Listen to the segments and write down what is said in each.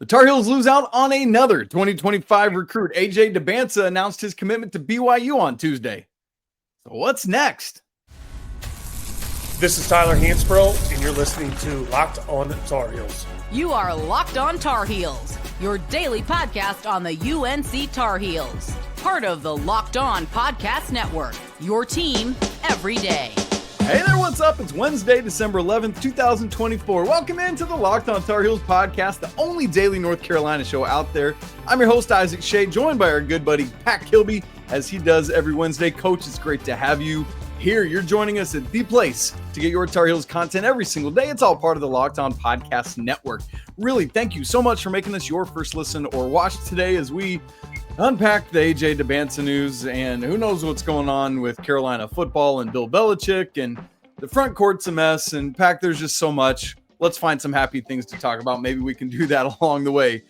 The Tar Heels lose out on another 2025 recruit. AJ Dybantsa announced his commitment to BYU on Tuesday. So what's next? This is Tyler Hansbrough, and you're listening to Locked On Tar Heels. You are Locked On Tar Heels, your daily podcast on the UNC Tar Heels. Part of the Locked On Podcast Network, your team every day. Hey there, what's up? It's Wednesday, December 11th, 2024. Welcome into the Locked On Tar Heels podcast, the only daily North Carolina show out there. I'm your host, Isaac Schade, joined by our good buddy, Pac Kilby, as he does every Wednesday. Coach, it's great to have you here. You're joining us at the place to get your Tar Heels content every single day. It's all part of the Locked On Podcast Network. Really, thank you so much for making this your first listen or watch today as we unpack the AJ Dybantsa news, and who knows what's going on with Carolina football and Bill Belichick, and the front court's a mess, and Pac, there's just so much. Let's find some happy things to talk about. Maybe we can do that along the way.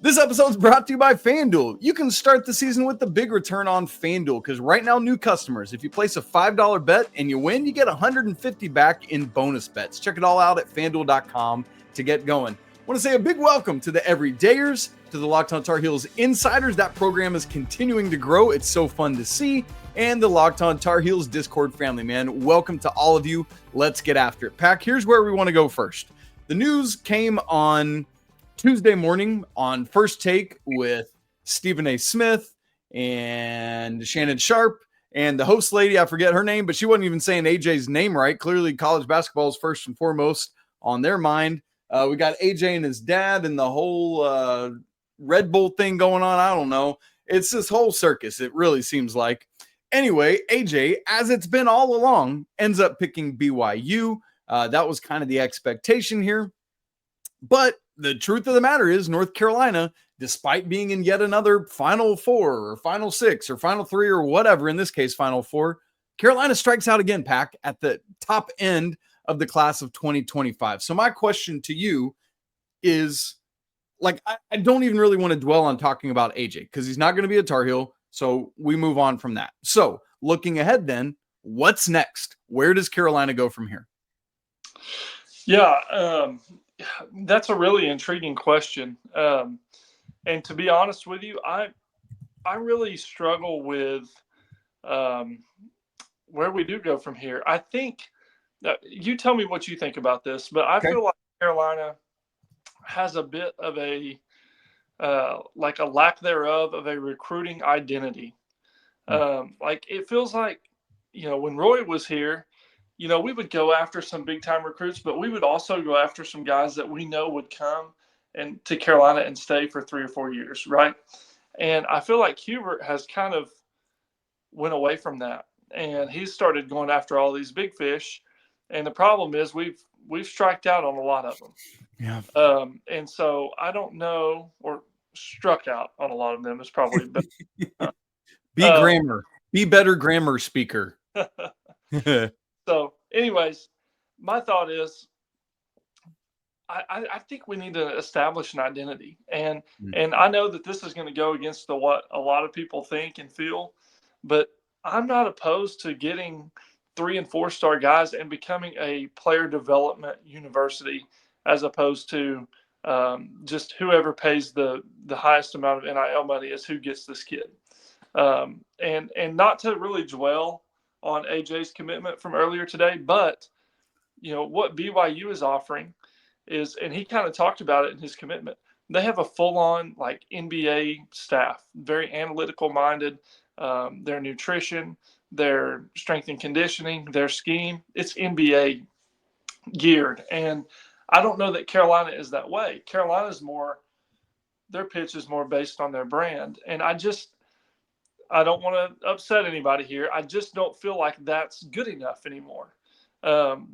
This episode's brought to you by FanDuel. You can start the season with the big return on FanDuel, because right now, new customers, if you place a $5 bet and you win, you get $150 back in bonus bets. Check it all out at FanDuel.com to get going. I want to say a big welcome to the everydayers, to the Locked On Tar Heels insiders. That program is continuing to grow. It's so fun to see. And the Locked On Tar Heels Discord family, man. Welcome to all of you. Let's get after it. Pac, here's where we want to go first. The news came on Tuesday morning on First Take with Stephen A. Smith and Shannon Sharp and the host lady. I forget her name, but she wasn't even saying AJ's name right. Clearly, college basketball is first and foremost on their mind. We got AJ and his dad and the whole Red Bull thing going on. I don't know. It's this whole circus, it really seems like. Anyway, AJ, as it's been all along, ends up picking BYU. That was kind of the expectation here. But the truth of the matter is North Carolina, despite being in yet another Final Four or Final Six or Final Three or whatever, in this case, Final Four, Carolina strikes out again, Pac, at the top end of the class of 2025. So my question to you is, like, I don't even really want to dwell on talking about AJ because he's not going to be a Tar Heel. So we move on from that. So looking ahead then, what's next? Where does Carolina go from here? Yeah, that's a really intriguing question. And to be honest with you, I really struggle with where we do go from here. I think you tell me what you think about this, but I feel like Carolina has a bit of a like a lack thereof of a recruiting identity. Like it feels like, you know, when Roy was here, you know, we would go after some big time recruits, but we would also go after some guys that we know would come and to Carolina and stay for 3 or 4 years. Right. And I feel like Hubert has kind of went away from that, and he started going after all these big fish. And the problem is we've striked out on a lot of them. Yeah. And so I don't know, or struck out on a lot of them is probably better. Be better grammar speaker. So anyways, my thought is I think we need to establish an identity. And I know that this is going to go against what a lot of people think and feel, but I'm not opposed to getting 3- and 4-star guys and becoming a player development university, as opposed to just whoever pays the highest amount of NIL money is who gets this kid. And not to really dwell on AJ's commitment from earlier today, but you know what BYU is offering is, and he kind of talked about it in his commitment, they have a full-on like NBA staff, very analytical minded. Their nutrition, their strength and conditioning, their scheme, it's NBA geared. And I don't know that Carolina is that way. Carolina's more, their pitch is more based on their brand. And I don't want to upset anybody here. I just don't feel like that's good enough anymore.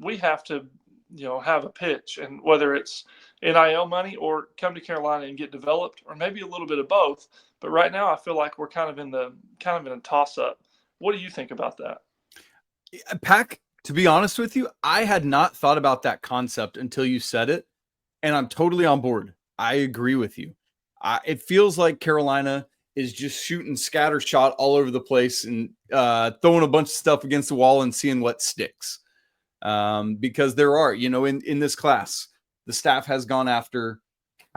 We have to, you know, have a pitch, and whether it's NIL money or come to Carolina and get developed, or maybe a little bit of both. But right now I feel like we're kind of in a toss up. What do you think about that? Pac, to be honest with you, I had not thought about that concept until you said it, and I'm totally on board. I agree with you. It feels like Carolina is just shooting scatter shot all over the place and throwing a bunch of stuff against the wall and seeing what sticks. Because there are, you know, in this class, the staff has gone after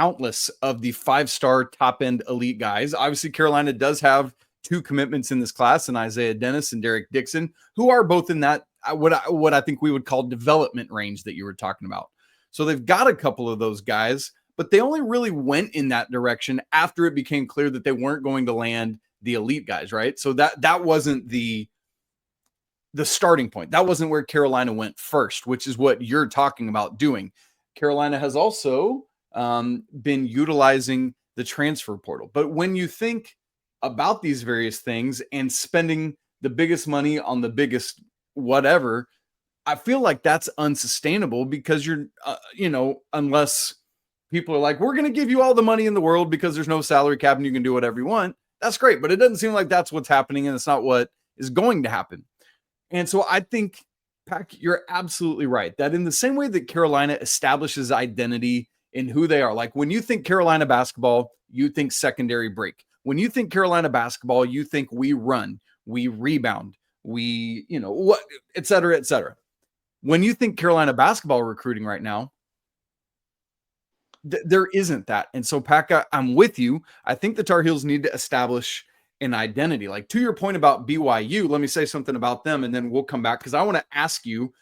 countless of the 5-star top end elite guys. Obviously, Carolina does have 2 commitments in this class, and Isaiah Dennis and Derek Dixon, who are both in that what I think we would call development range that you were talking about. So they've got a couple of those guys, but they only really went in that direction after it became clear that they weren't going to land the elite guys, right? So that wasn't the starting point. That wasn't where Carolina went first, which is what you're talking about doing. Carolina has also been utilizing the transfer portal. But when you think about these various things and spending the biggest money on the biggest whatever, I feel like that's unsustainable because you're, unless people are like, we're going to give you all the money in the world because there's no salary cap and you can do whatever you want. That's great. But it doesn't seem like that's what's happening, and it's not what is going to happen. And so I think, Pac, you're absolutely right that in the same way that Carolina establishes identity in who they are, like when you think Carolina basketball, you think secondary break. When you think Carolina basketball, you think we run, we rebound, we, et cetera, et cetera. When you think Carolina basketball recruiting right now, there isn't that. And so, Pac, I'm with you. I think the Tar Heels need to establish an identity. Like, to your point about BYU, let me say something about them, and then we'll come back because I want to ask you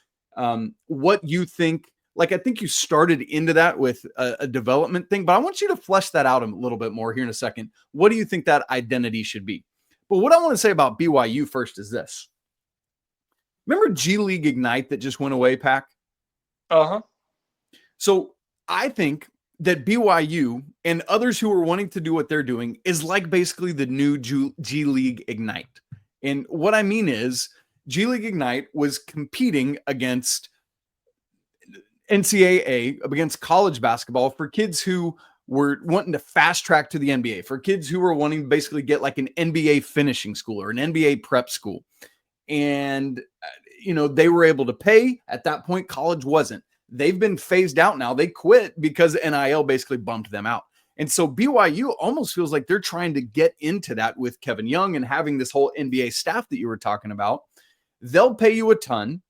what you think. Like, I think you started into that with a development thing, but I want you to flesh that out a little bit more here in a second. What do you think that identity should be? But what I want to say about BYU first is this. Remember G League Ignite that just went away, Pac? Uh-huh. So I think that BYU and others who are wanting to do what they're doing is like basically the new G League Ignite. And what I mean is G League Ignite was competing against NCAA, against college basketball for kids who were wanting to fast track to the NBA, for kids who were wanting to basically get like an NBA finishing school or an NBA prep school. And, they were able to pay. At that point, college wasn't. They've been phased out now. They quit because NIL basically bumped them out. And so BYU almost feels like they're trying to get into that with Kevin Young and having this whole NBA staff that you were talking about. They'll pay you a ton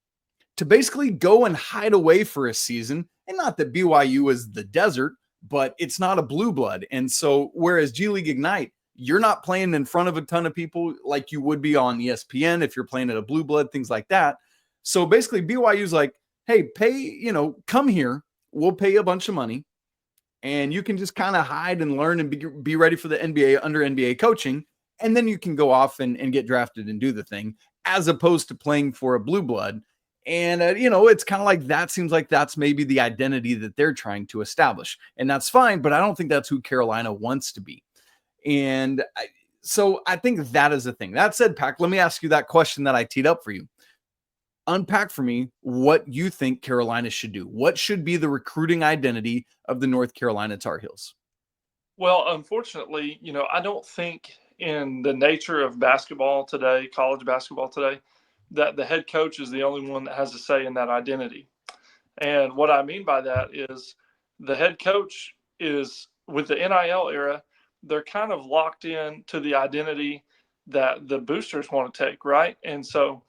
to basically go and hide away for a season. And not that BYU is the desert, but it's not a blue blood. And so whereas G League Ignite, you're not playing in front of a ton of people like you would be on ESPN if you're playing at a blue blood, things like that. So basically BYU's like, hey, pay, come here. We'll pay you a bunch of money and you can just kind of hide and learn and be ready for the NBA under NBA coaching. And then you can go off and get drafted and do the thing as opposed to playing for a blue blood. And, it's kind of like that seems like that's maybe the identity that they're trying to establish. And that's fine, but I don't think that's who Carolina wants to be. And so I think that is the thing. That said, Pac, let me ask you that question that I teed up for you. Unpack for me what you think Carolina should do. What should be the recruiting identity of the North Carolina Tar Heels? Well, unfortunately, I don't think in the nature of basketball today, college basketball today, that the head coach is the only one that has a say in that identity. And what I mean by that is the head coach is, with the NIL era, they're kind of locked in to the identity that the boosters want to take, right? And so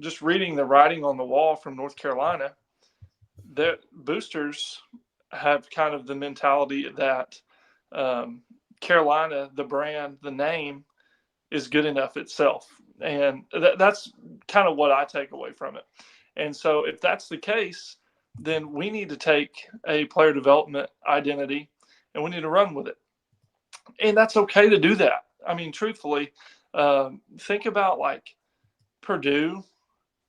just reading the writing on the wall from North Carolina, the boosters have kind of the mentality that Carolina, the brand, the name, is good enough itself. And that's kind of what I take away from it. And so if that's the case, then we need to take a player development identity and we need to run with it. And that's okay to do that. I mean, truthfully, think about like Purdue,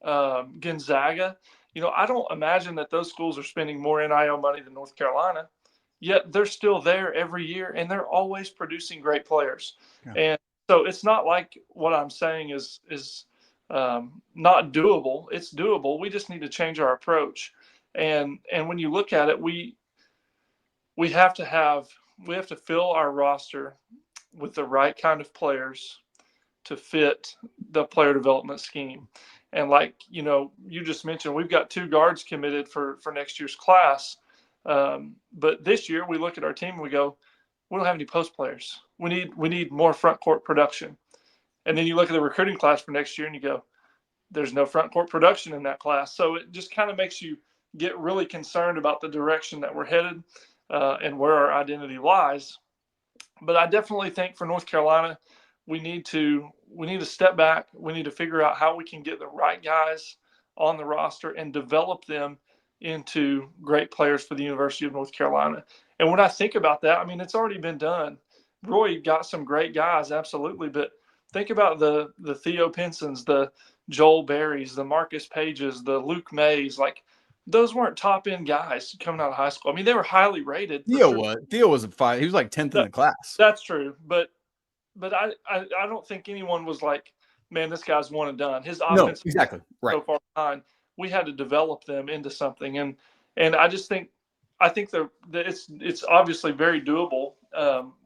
Gonzaga. I don't imagine that those schools are spending more NIL money than North Carolina, yet they're still there every year and they're always producing great players. Yeah. And so it's not like what I'm saying is not doable. It's doable. We just need to change our approach. And when you look at it, we have to fill our roster with the right kind of players to fit the player development scheme. And like, you just mentioned, we've got 2 guards committed for next year's class. But this year we look at our team and we go, we don't have any post players. We need more front court production. And then you look at the recruiting class for next year and you go, there's no front court production in that class. So it just kind of makes you get really concerned about the direction that we're headed and where our identity lies. But I definitely think for North Carolina, we need to step back. We need to figure out how we can get the right guys on the roster and develop them into great players for the University of North Carolina. And when I think about that, I mean, it's already been done. Roy got some great guys, absolutely, but think about the Theo Pinsons, the Joel Berries, the Marcus Pages, the Luke Mays. Like, those weren't top end guys coming out of high school. I mean, they were highly rated. Theo was a 5. He was like 10th in the class. That's true, but I don't think anyone was like, man, this guy's one and done. His offense exactly right. So far behind. We had to develop them into something, and I just think that it's obviously very doable.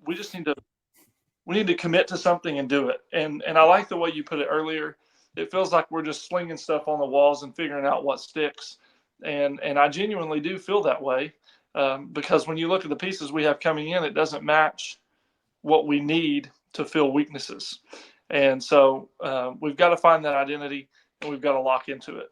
We just need to commit to something and do it. And I like the way you put it earlier. It feels like we're just slinging stuff on the walls and figuring out what sticks. And I genuinely do feel that way because when you look at the pieces we have coming in, it doesn't match what we need to fill weaknesses. And so we've got to find that identity and we've got to lock into it.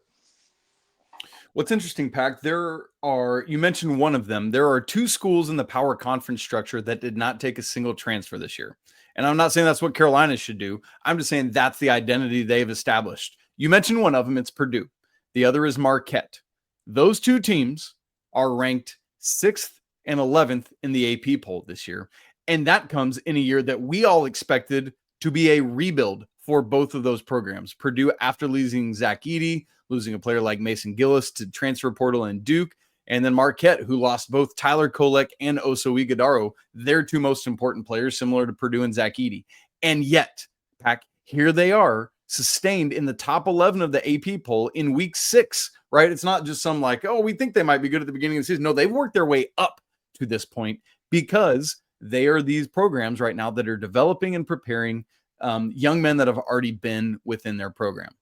What's interesting, Pac, you mentioned one of them. There are 2 schools in the power conference structure that did not take a single transfer this year. And I'm not saying that's what Carolina should do. I'm just saying that's the identity they've established. You mentioned one of them, it's Purdue. The other is Marquette. Those 2 teams are ranked 6th and 11th in the AP poll this year. And that comes in a year that we all expected to be a rebuild for both of those programs. Purdue, after losing Zach Edey, losing a player like Mason Gillis to transfer portal and Duke, and then Marquette, who lost both Tyler Kolek and Oso Ighodaro, their 2 most important players, similar to Purdue and Zach Edey. And yet, Pac, here they are, sustained in the top 11 of the AP poll in week 6, right? It's not just some like, oh, we think they might be good at the beginning of the season. No, they've worked their way up to this point because they are these programs right now that are developing and preparing young men that have already been within their program.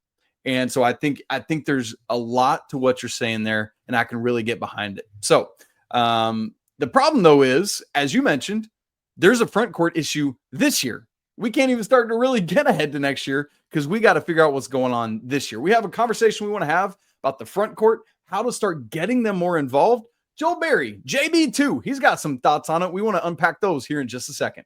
And so I think there's a lot to what you're saying there, and I can really get behind it. So the problem, though, is, as you mentioned, there's a front court issue this year. We can't even start to really get ahead to next year because we got to figure out what's going on this year. We have a conversation we want to have about the front court, how to start getting them more involved. Joel Berry, JB2, he's got some thoughts on it. We want to unpack those here in just a second.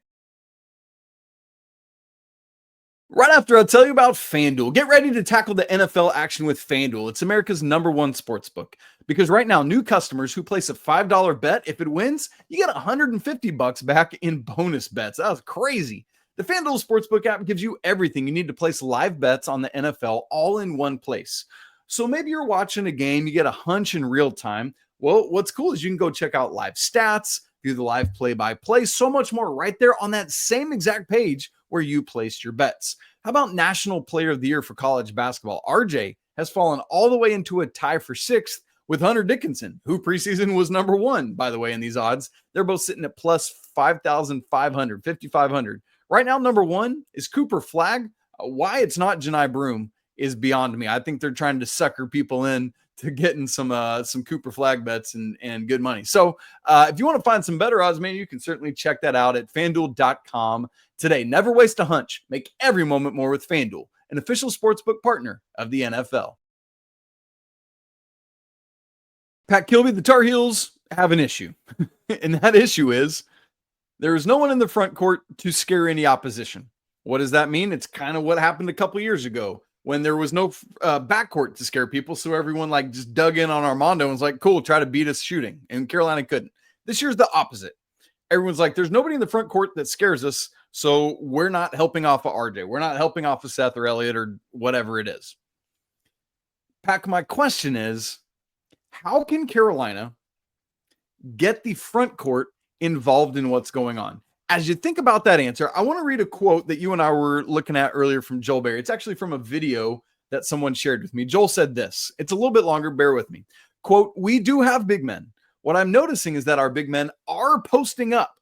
Right after I tell you about FanDuel, get ready to tackle the NFL action with FanDuel. It's America's #1 sportsbook because right now, new customers who place a $5 bet, if it wins, you get $150 back in bonus bets. That was crazy. The FanDuel Sportsbook app gives you everything you need to place live bets on the NFL all in one place. So maybe you're watching a game, you get a hunch in real time. Well, what's cool is you can go check out live stats, view the live play-by-play, so much more right there on that same exact page where you placed your bets. How about National Player of the Year for college basketball? RJ has fallen all the way into a tie for 6th with Hunter Dickinson, who preseason was #1, by the way, in these odds. They're both sitting at plus 5,500, 5,500. Right now, #1 is Cooper Flagg. Why it's not Janai Broom is beyond me. I think they're trying to sucker people in to getting some Cooper Flagg bets and good money. So if you want to find some better odds, man, you can certainly check that out at FanDuel.com today. Never waste a hunch. Make every moment more with FanDuel, an official sportsbook partner of the NFL. Pac Kilby, the Tar Heels have an issue. And that issue is there is no one in the front court to scare any opposition. What does that mean? It's kind of what happened a couple years ago when there was no backcourt to scare people. So everyone like just dug in on Armando and was like, cool, try to beat us shooting. And Carolina couldn't. This year's the opposite. Everyone's like, there's nobody in the front court that scares us. So we're not helping off of RJ. We're not helping off of Seth or Elliot or whatever it is. Pac, my question is, how can Carolina get the front court involved in what's going on? As you think about that answer, I want to read a quote that you and I were looking at earlier from Joel Berry. It's actually from a video that someone shared with me. Joel said this. It's a little bit longer. Bear with me. Quote, "We do have big men. What I'm noticing is that our big men are posting up.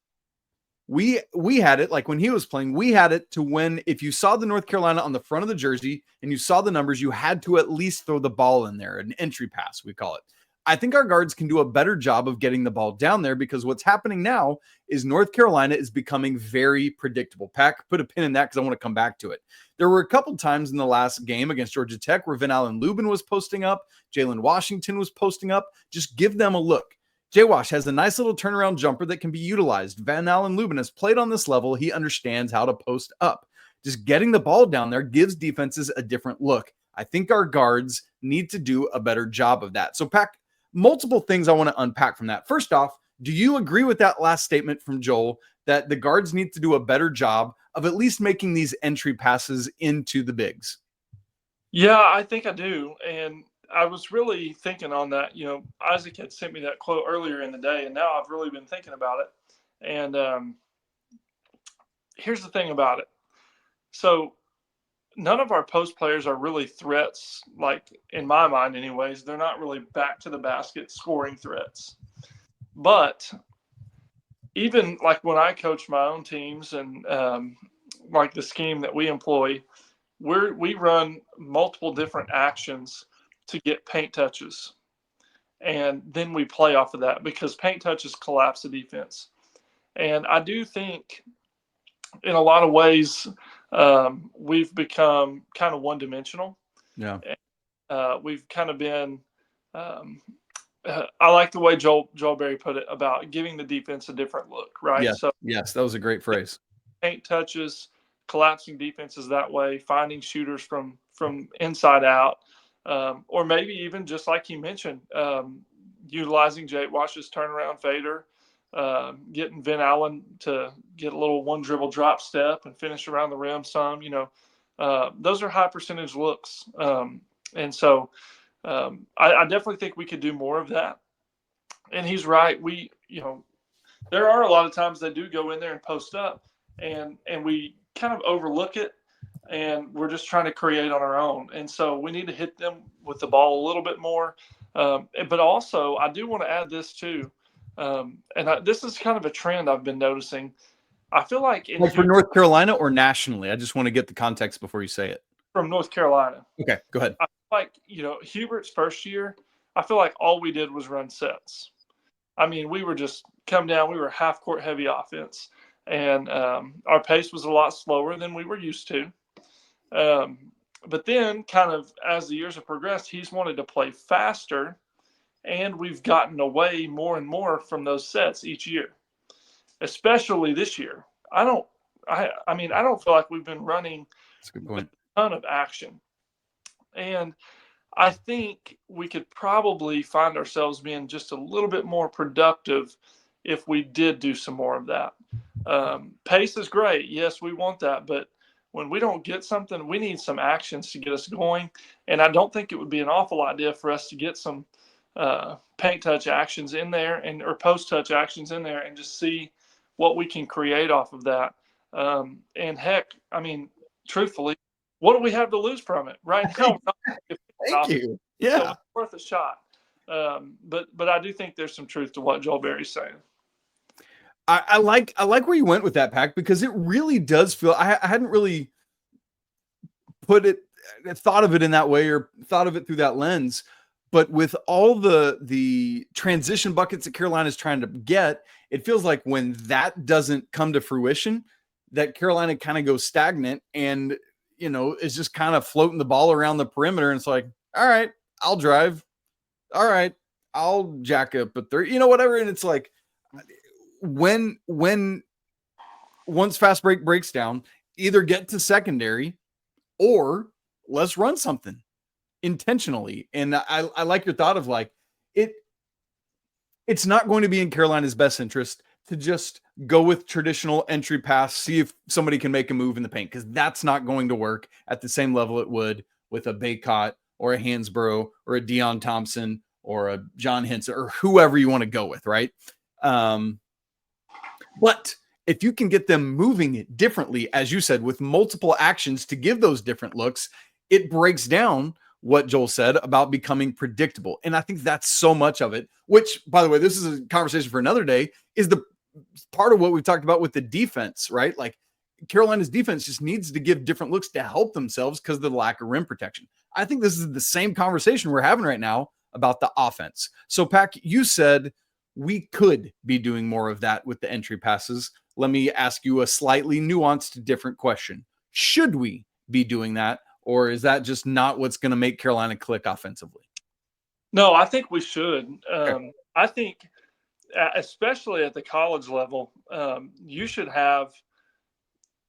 We had it, like when he was playing, we had it to when if you saw the North Carolina on the front of the jersey and you saw the numbers, you had to at least throw the ball in there, an entry pass, we call it. I think our guards can do a better job of getting the ball down there, because what's happening now is North Carolina is becoming very predictable. Pac, put a pin in that because I want to come back to it. There were a couple times in the last game against Georgia Tech where Van Allen Lubin was posting up, Jalen Washington was posting up. Just give them a look. J-Wash has a nice little turnaround jumper that can be utilized. Van Allen Lubin has played on this level. He understands how to post up. Just getting the ball down there gives defenses a different look. I think our guards need to do a better job of that. So, Pac, multiple things I want to unpack from that. First off, do you agree with that last statement from Joel that the guards need to do a better job of at least making these entry passes into the bigs? Yeah, I think I do. And I was really thinking on that. You know, Isaac had sent me that quote earlier in the day, and now I've really been thinking about it. And here's the thing about it. So none of our post players are really threats, like in my mind anyways. They're not really back to the basket scoring threats. But even like when I coach my own teams and like the scheme that we employ, we run multiple different actions to get paint touches. And then we play off of that because paint touches collapse the defense. And I do think in a lot of ways we've become kind of one-dimensional. Yeah. We've kind of been I like the way Joel Berry put it about giving the defense a different look, right? Yes, so, yes, that was a great phrase. Paint touches, collapsing defenses that way, finding shooters from inside out, or maybe even just like he mentioned, utilizing Jake Wash's turnaround fader, getting Van Allen to get a little one dribble drop step and finish around the rim some. You know, those are high percentage looks, and so. I definitely think we could do more of that. And he's right. There are a lot of times they do go in there and post up and we kind of overlook it and we're just trying to create on our own. And so we need to hit them with the ball a little bit more. But also I do want to add this too. This is kind of a trend I've been noticing. I feel like for North Carolina or nationally, I just want to get the context before you say it. From North Carolina. Okay, go ahead. Like, Hubert's first year, I feel like all we did was run sets. I mean, we were just come down. We were half court heavy offense, and our pace was a lot slower than we were used to. But then, kind of as the years have progressed, he's wanted to play faster, and we've gotten away more and more from those sets each year, especially this year. I don't feel like we've been running. That's a good point. A ton of action. And I think we could probably find ourselves being just a little bit more productive if we did do some more of that. Pace is great. Yes, we want that. But when we don't get something, we need some actions to get us going. And I don't think it would be an awful idea for us to get some paint touch actions in there or post touch actions in there and just see what we can create off of that. And heck, I mean, truthfully, what do we have to lose from it right now? Thank you. Yeah, so it's worth a shot. But I do think there's some truth to what Joel Berry's saying. I like where you went with that, Pac, because it really does feel. I hadn't really thought of it in that way or thought of it through that lens. But with all the transition buckets that Carolina's trying to get, it feels like when that doesn't come to fruition, that Carolina kind of goes stagnant and. Is just kind of floating the ball around the perimeter. And it's like, all right, I'll drive. All right, I'll jack up a three, whatever. And it's like, once fast break breaks down, either get to secondary or let's run something intentionally. And I like your thought of like, it's not going to be in Carolina's best interest to just go with traditional entry pass, see if somebody can make a move in the paint, because that's not going to work at the same level it would with a Baycott or a Hansbrough or a Deion Thompson or a John Henson or whoever you want to go with, right? But if you can get them moving it differently, as you said, with multiple actions to give those different looks, it breaks down what Joel said about becoming predictable. And I think that's so much of it, which, by the way, this is a conversation for another day, is the part of what we've talked about with the defense, right? Like Carolina's defense just needs to give different looks to help themselves because of the lack of rim protection. I think this is the same conversation we're having right now about the offense. So, Pac, you said we could be doing more of that with the entry passes. Let me ask you a slightly nuanced, different question. Should we be doing that, or is that just not what's going to make Carolina click offensively? No, I think we should. Okay. I think, especially at the college level, you should have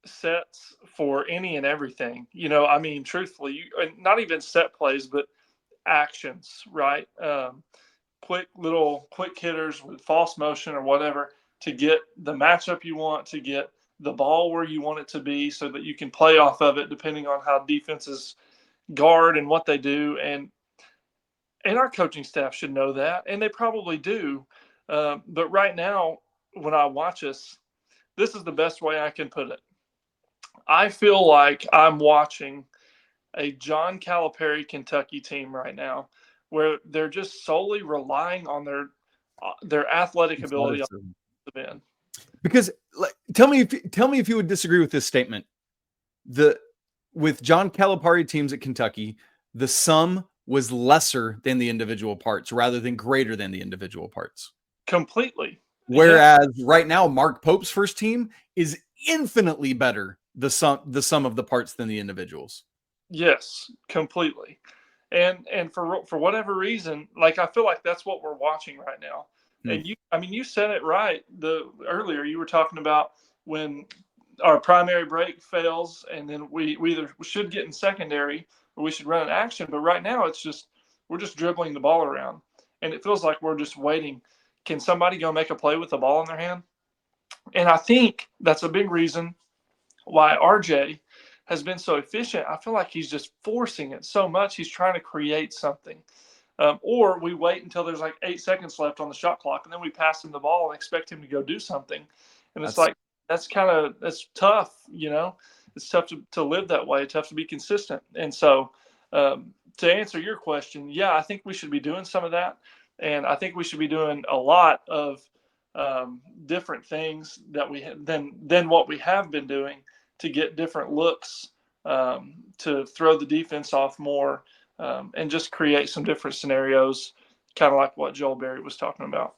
sets for any and everything. I mean, truthfully, not even set plays, but actions, right? Quick hitters with false motion or whatever to get the matchup you want, to get the ball where you want it to be so that you can play off of it depending on how defenses guard and what they do. And our coaching staff should know that, and they probably do. But right now, when I watch us, this is the best way I can put it. I feel like I'm watching a John Calipari Kentucky team right now, where they're just solely relying on their athletic ability on the end. Because tell me if you would disagree with this statement. With John Calipari teams at Kentucky, the sum was lesser than the individual parts rather than greater than the individual parts. Completely. Whereas right now, Mark Pope's first team is infinitely better the sum of the parts than the individuals. Yes, completely. And for whatever reason, like I feel like that's what we're watching right now. And you said it right. Earlier you were talking about when our primary break fails, and then we either should get in secondary or we should run an action. But right now we're just dribbling the ball around, and it feels like we're just waiting. Can somebody go make a play with the ball in their hand? And I think that's a big reason why RJ has been so efficient. I feel like he's just forcing it so much. He's trying to create something. Or we wait until there's like 8 seconds left on the shot clock, and then we pass him the ball and expect him to go do something. And it's that's tough, It's tough to live that way, tough to be consistent. And so to answer your question, yeah, I think we should be doing some of that. And I think we should be doing a lot of different things that than what we have been doing to get different looks, to throw the defense off more, and just create some different scenarios, kind of like what Joel Berry was talking about.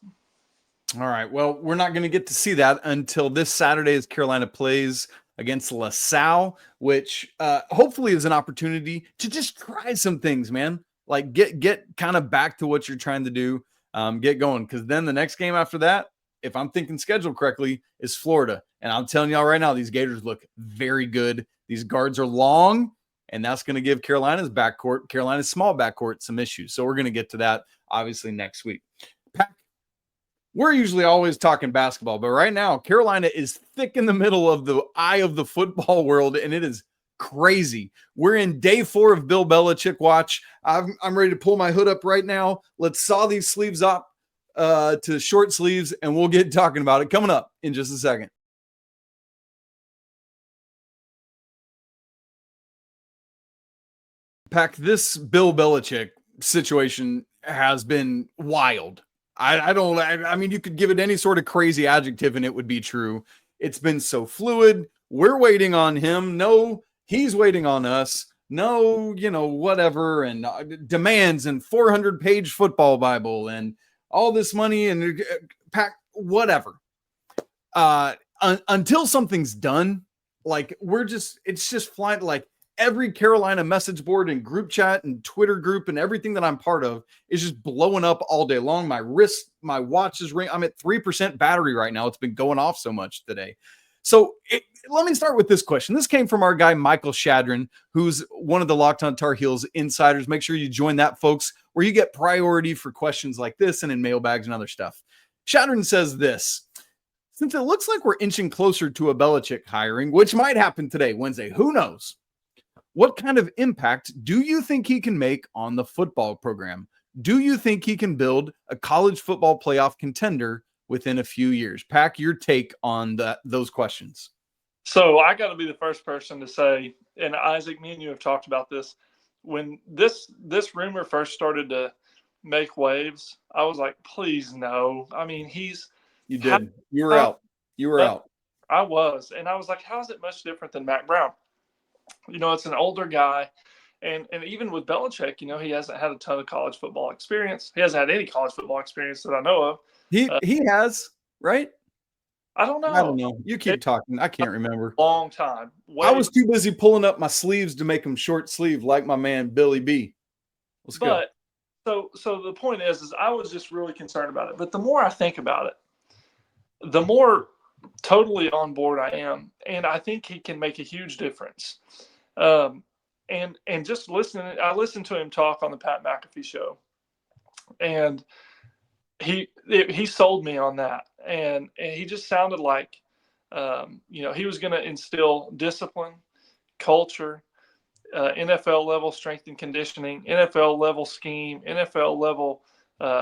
All right. Well, we're not going to get to see that until this Saturday as Carolina plays against LaSalle, which hopefully is an opportunity to just try some things, man. Like get kind of back to what you're trying to do, get going. Because then the next game after that, if I'm thinking schedule correctly, is Florida. And I'm telling y'all right now, these Gators look very good. These guards are long, and that's going to give Carolina's small backcourt some issues. So we're going to get to that, obviously, next week. Pac, we're usually always talking basketball, but right now, Carolina is thick in the middle of the eye of the football world, and it is crazy. We're in day 4 of Bill Belichick watch. I'm ready to pull my hood up right now. Let's saw these sleeves up to short sleeves, and we'll get talking about it coming up in just a second. Pac, this Bill Belichick situation has been wild. I mean, you could give it any sort of crazy adjective and it would be true. It's been so fluid. We're waiting on him. No, he's waiting on us. No, whatever. And demands and 400-page football Bible and all this money and Pac, whatever. Until something's done, like it's just flying. Like every Carolina message board and group chat and Twitter group and everything that I'm part of is just blowing up all day long. My wrist, my watch is ringing. I'm at 3% battery right now. It's been going off so much today. So let me start with this question. This came from our guy, Michael Shadron, who's one of the Locked On Tar Heels insiders. Make sure you join that, folks, where you get priority for questions like this and in mailbags and other stuff. Shadron says this: since it looks like we're inching closer to a Belichick hiring, which might happen today, Wednesday, who knows? What kind of impact do you think he can make on the football program? Do you think he can build a college football playoff contender within a few years? Pac, your take on those questions. So I got to be the first person to say, and Isaac, me and you have talked about this, when this rumor first started to make waves, I was like, please no. I mean, you did. You were out. You were out. I was. And I was like, how is it much different than Mac Brown? It's an older guy. And even with Belichick, he hasn't had a ton of college football experience. He hasn't had any college football experience that I know of. He has, right? I don't know. I don't know. You keep talking. I can't remember. Long time. I was too busy pulling up my sleeves to make them short sleeve like my man Billy B. Let's go. So the point is I was just really concerned about it. But the more I think about it, the more totally on board I am. And I think he can make a huge difference. And just listening, I listened to him talk on the Pat McAfee show. And he sold me on that. And he just sounded like, he was going to instill discipline, culture, NFL level strength and conditioning, NFL level scheme, NFL level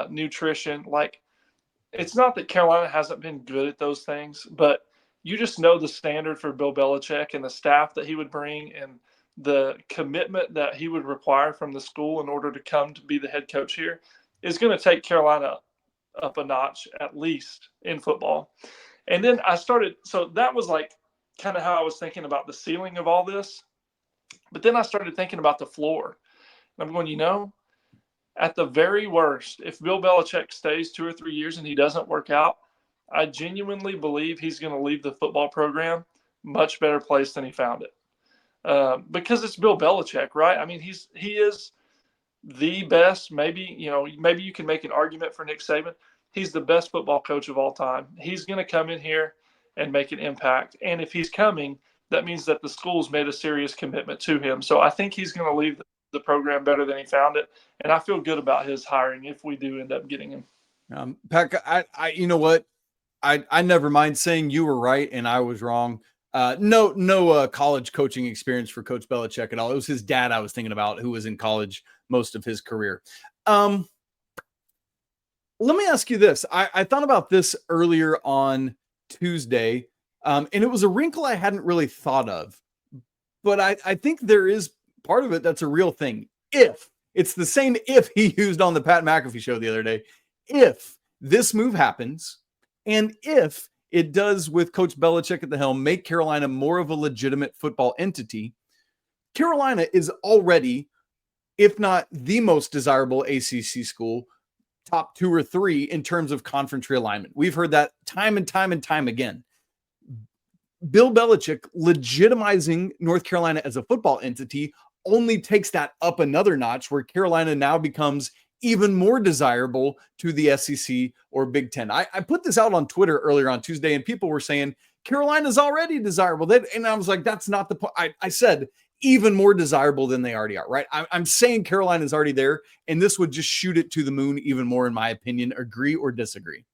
nutrition. Like, it's not that Carolina hasn't been good at those things, but you just know the standard for Bill Belichick and the staff that he would bring and the commitment that he would require from the school in order to come to be the head coach here is going to take Carolina up a notch, at least in football. And then so that was like kind of how I was thinking about the ceiling of all this. But then I started thinking about the floor. And I'm going, at the very worst, if Bill Belichick stays 2 or 3 years and he doesn't work out, I genuinely believe he's going to leave the football program much better place than he found it. Because it's Bill Belichick, right? I mean, he is the best. Maybe you can make an argument for Nick Saban. He's the best football coach of all time. He's going to come in here and make an impact. And if he's coming, that means that the school's made a serious commitment to him. So I think he's going to leave the program better than he found it. And I feel good about his hiring if we do end up getting him. Pac, I you know what? I never mind saying you were right and I was wrong. No college coaching experience for Coach Belichick at all. It was his dad I was thinking about, who was in college most of his career. Let me ask you this. I thought about this earlier on Tuesday, and it was a wrinkle I hadn't really thought of. But I think there is part of it that's a real thing. If it's the same if he used on the Pat McAfee show the other day, if this move happens, and if it does with Coach Belichick at the helm, make Carolina more of a legitimate football entity, Carolina is already, if not the most desirable ACC school, top 2 or 3 in terms of conference realignment. We've heard that time and time and time again. Bill Belichick legitimizing North Carolina as a football entity only takes that up another notch, where Carolina now becomes even more desirable to the SEC or Big Ten. I put this out on Twitter earlier on Tuesday, and people were saying Carolina's already desirable. And I was like, that's not the point. I said even more desirable than they already are, right? I'm saying Carolina's already there, and this would just shoot it to the moon even more, in my opinion. Agree or disagree?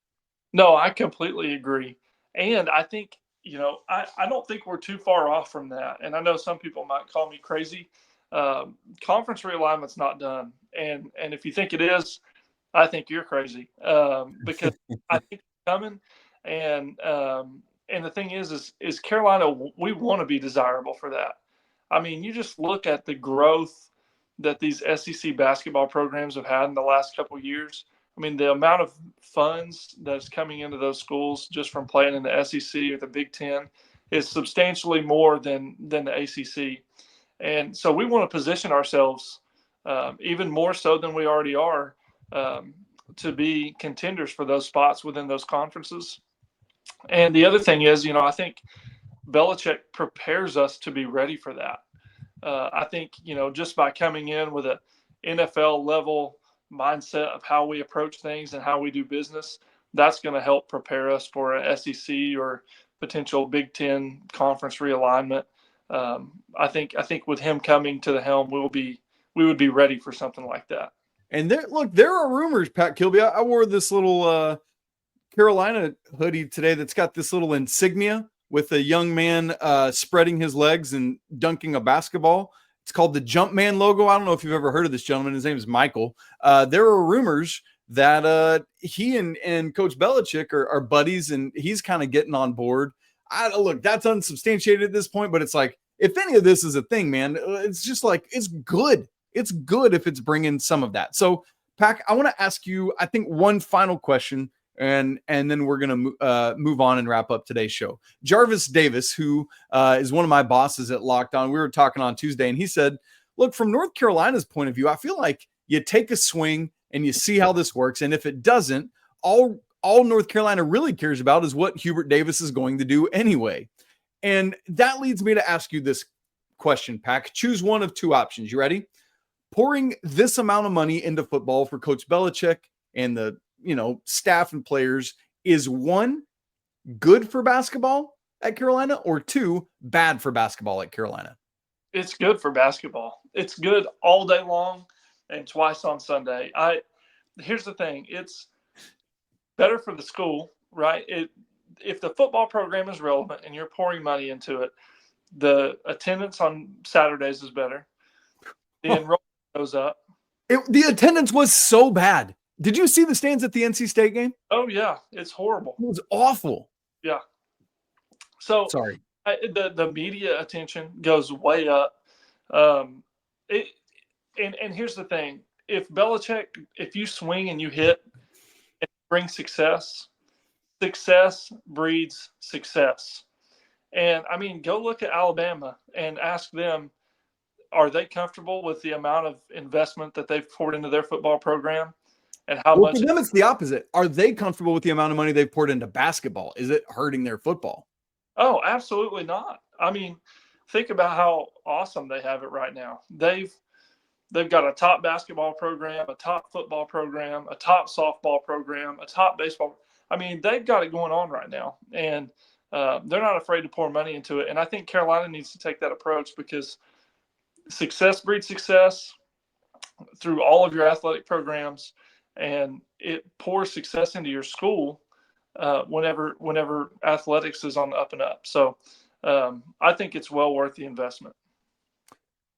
No, I completely agree. And I think, I don't think we're too far off from that. And I know some people might call me crazy. Conference realignment's not done. And if you think it is, I think you're crazy, because I think it's coming. And the thing is Carolina, we want to be desirable for that. I mean, you just look at the growth that these SEC basketball programs have had in the last couple of years. I mean, the amount of funds that's coming into those schools just from playing in the SEC or the Big Ten is substantially more than the ACC. And so we want to position ourselves even more so than we already are to be contenders for those spots within those conferences. And the other thing is, I think Belichick prepares us to be ready for that. I think, just by coming in with an NFL level mindset of how we approach things and how we do business, that's going to help prepare us for an SEC or potential Big Ten conference realignment. I think with him coming to the helm, we would be ready for something like that. And there are rumors, Pac Kilby. I wore this little Carolina hoodie today that's got this little insignia with a young man spreading his legs and dunking a basketball. It's called the Jumpman logo. I don't know if you've ever heard of this gentleman. His name is Michael. There are rumors that he and Coach Belichick are buddies, and he's kind of getting on board. Look, that's unsubstantiated at this point, but it's like, if any of this is a thing, man, it's just like, it's good. It's good if it's bringing some of that. So, Pac, I want to ask you, I think, one final question, and then we're going to move on and wrap up today's show. Jarvis Davis, who is one of my bosses at Locked On, we were talking on Tuesday, and he said, look, from North Carolina's point of view, I feel like you take a swing and you see how this works. And if it doesn't, all North Carolina really cares about is what Hubert Davis is going to do anyway. And that leads me to ask you this question, Pac. Choose one of two options. You ready? Pouring this amount of money into football for Coach Belichick and the, staff and players is, one, good for basketball at Carolina, or two, bad for basketball at Carolina? It's good for basketball. It's good all day long and twice on Sunday. Here's the thing. It's better for the school, right? If the football program is relevant and you're pouring money into it, the attendance on Saturdays is better. The enrollment goes up. The attendance was so bad. Did you see the stands at the NC State game? Oh, yeah. It's horrible. It was awful. Yeah. So sorry. The media attention goes way up. And here's the thing. If Belichick, if you swing and you hit and bring success breeds success. And, go look at Alabama and ask them, are they comfortable with the amount of investment that they've poured into their football program and how much? For them, it's the opposite. Are they comfortable with the amount of money they've poured into basketball? Is it hurting their football? Oh, absolutely not. Think about how awesome they have it right now. They've got a top basketball program, a top football program, a top softball program, a top baseball. They've got it going on right now, and they're not afraid to pour money into it. And I think Carolina needs to take that approach, because success breeds success through all of your athletic programs, and it pours success into your school whenever athletics is on the up and up. So I think it's well worth the investment.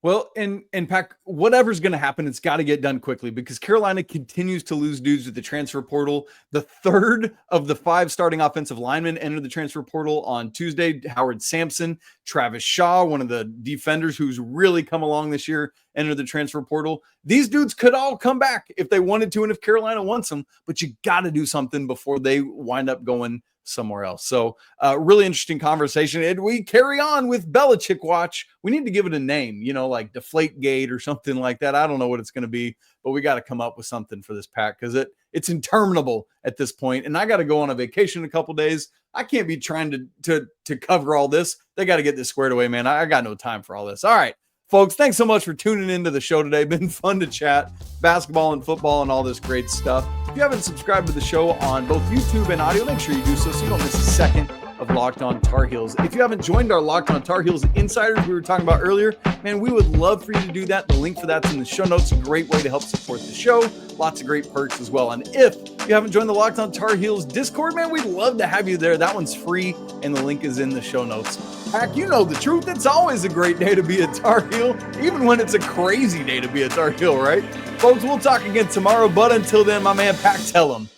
Well, and Pac, whatever's going to happen, it's got to get done quickly, because Carolina continues to lose dudes with the transfer portal. The third of the 5 starting offensive linemen entered the transfer portal on Tuesday. Howard Sampson, Travis Shaw, one of the defenders who's really come along this year, entered the transfer portal. These dudes could all come back if they wanted to and if Carolina wants them, but you got to do something before they wind up going somewhere else. So really interesting conversation. And we carry on with Belichick watch. We need to give it a name, like Deflategate or something like that. I don't know what it's going to be, but we got to come up with something for this Pack, because it's interminable at this point. And I got to go on a vacation in a couple days. I can't be trying to cover all this. They got to get this squared away, man. I got no time for all this. All right, folks, thanks so much for tuning into the show today. Been fun to chat basketball and football and all this great stuff. If you haven't subscribed to the show on both YouTube and audio, make sure you do so you don't miss a second of Locked On Tar Heels. If you haven't joined our Locked On Tar Heels Insiders we were talking about earlier, man, we would love for you to do that. The link for that's in the show notes. A great way to help support the show. Lots of great perks as well. And if you haven't joined the Locked On Tar Heels Discord, man, we'd love to have you there. That one's free, and the link is in the show notes. Pac, you know the truth. It's always a great day to be a Tar Heel, even when it's a crazy day to be a Tar Heel, right? Folks, we'll talk again tomorrow, but until then, my man Pac, tell them.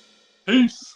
Peace.